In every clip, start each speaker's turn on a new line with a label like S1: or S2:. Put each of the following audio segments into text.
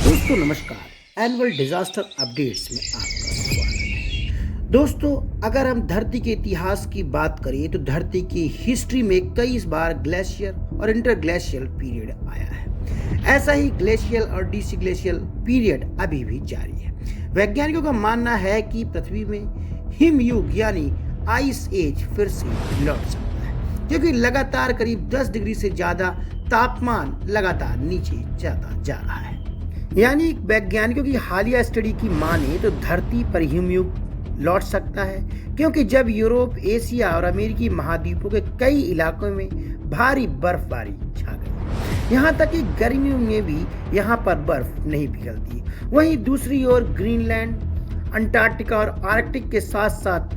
S1: दोस्तों नमस्कार। Annual disaster updates में आपका स्वागत है। दोस्तों, अगर हम धरती के इतिहास की बात करें तो धरती की हिस्ट्री में कई बार ग्लेशियर और इंटरग्लेशियल पीरियड आया है। ऐसा ही ग्लेशियल और डिसग्लेशियल पीरियड अभी भी जारी है। वैज्ञानिकों का मानना है कि पृथ्वी में हिमयुग यानी आइस एज फिर से लौट सकता है, क्योंकि लगातार करीब 10 डिग्री से ज्यादा तापमान लगातार नीचे जाता जा रहा है। यानी वैज्ञानिकों की हालिया स्टडी की माने तो धरती पर हिमयुग लौट सकता है, क्योंकि जब यूरोप, एशिया और अमेरिकी महाद्वीपों के कई इलाकों में भारी बर्फबारी छा गई। यहाँ तक कि गर्मियों में भी यहाँ पर बर्फ नहीं पिघलती। वहीं दूसरी ओर ग्रीनलैंड, अंटार्कटिका और आर्कटिक के साथ साथ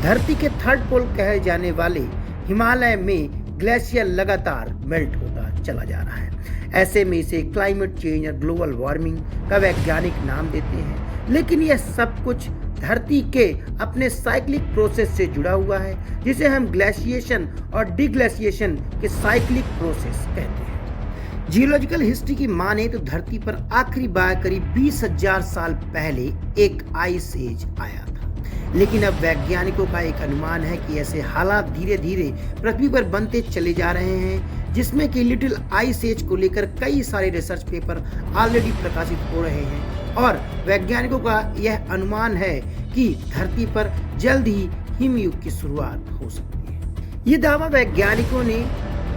S1: धरती के थर्ड पोल कहे जाने वाले हिमालय में ग्लेशियर लगातार मेल्ट होता चला जा रहा है। ऐसे में इसे क्लाइमेट चेंज और ग्लोबल वार्मिंग का वैज्ञानिक नाम देते हैं, लेकिन यह सब कुछ धरती के अपने साइक्लिक प्रोसेस से जुड़ा हुआ है, जिसे हम ग्लेशिएशन और डिग्लेशिएशन के साइक्लिक प्रोसेस कहते हैं। जियोलॉजिकल हिस्ट्री की माने तो धरती पर आखिरी बार करीब 20,000 साल पहले एक आइस एज आया था, लेकिन अब वैज्ञानिकों का एक अनुमान है कि ऐसे हालात धीरे धीरे पृथ्वी पर बनते चले जा रहे हैं, जिसमें कि लिटिल आइस एज को लेकर कई सारे रिसर्च पेपर ऑलरेडी प्रकाशित हो रहे हैं और वैज्ञानिकों का यह अनुमान है कि धरती पर जल्द ही हिमयुग की शुरुआत हो सकती है। ये दावा वैज्ञानिकों ने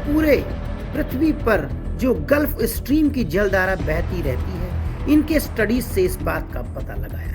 S1: पूरे पृथ्वी पर जो गल्फ स्ट्रीम की जलधारा बहती रहती है, इनके स्टडीज से इस बात का पता लगाया है।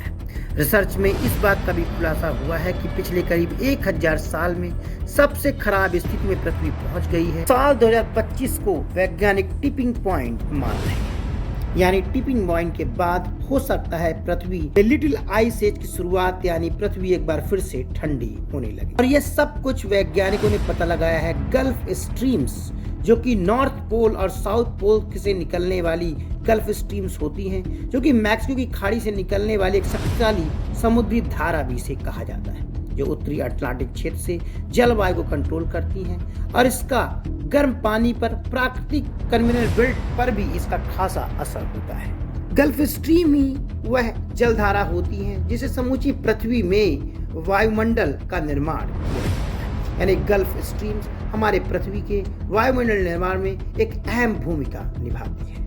S1: रिसर्च में इस बात का भी खुलासा हुआ है कि पिछले करीब 1000 साल में सबसे खराब स्थिति में पृथ्वी पहुंच गई है। साल 2025 को वैज्ञानिक टिपिंग पॉइंट मान रहे हैं, यानी टिपिंग पॉइंट के बाद हो सकता है पृथ्वी लिटिल आइस एज की शुरुआत, यानी पृथ्वी एक बार फिर से ठंडी होने लगी। और यह सब कुछ वैज्ञानिकों ने पता लगाया है गल्फ स्ट्रीम्स, जो कि नॉर्थ पोल और साउथ पोल से निकलने वाली गल्फ स्ट्रीम्स होती हैं, जो कि मैक्सिको की खाड़ी से निकलने वाली एक शक्तिशाली समुद्री धारा भी इसे कहा जाता है, जो उत्तरी अटलांटिक क्षेत्र से जलवायु को कंट्रोल करती हैं और इसका गर्म पानी पर प्राकृतिक कन्वेयर बेल्ट पर भी इसका खासा असर होता है। गल्फ स्ट्रीम ही वह जलधारा होती है जिसे समूची पृथ्वी में वायुमंडल का निर्माण किया जाता है। यानी गल्फ स्ट्रीम्स हमारे पृथ्वी के वायुमंडल निर्माण में एक अहम भूमिका निभाती है,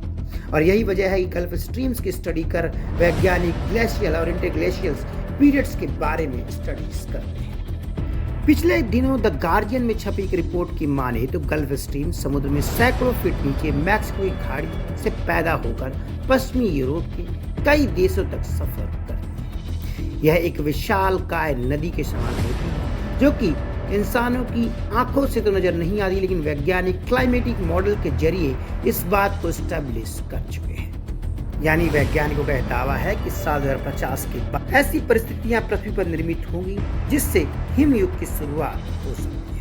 S1: और यही वजह है कि गल्फ स्ट्रीम्स की स्टडी कर वैज्ञानिक ग्लेशियल और इंटरग्लेशियल पीरियड्स के बारे में स्टडीज करते हैं। पिछले दिनों द गार्जियन में छपी एक रिपोर्ट की माने तो गल्फ स्ट्रीम समुद्र में सैकड़ों फीट नीचे मैक्सिको की खाड़ी से पैदा होकर पश्चिमी यूरोप के कई देशों तक सफर करती है। यह एक विशालकाय नदी के समान होती है, जो कि इंसानों की आंखों से तो नजर नहीं आती, लेकिन वैज्ञानिक क्लाइमेटिक मॉडल के जरिए इस बात को स्टैब्लिश कर चुके हैं। यानी वैज्ञानिकों का दावा है कि साल 2050 के बाद ऐसी परिस्थितियां पृथ्वी पर निर्मित होंगी जिससे हिमयुग की शुरुआत हो सकती है।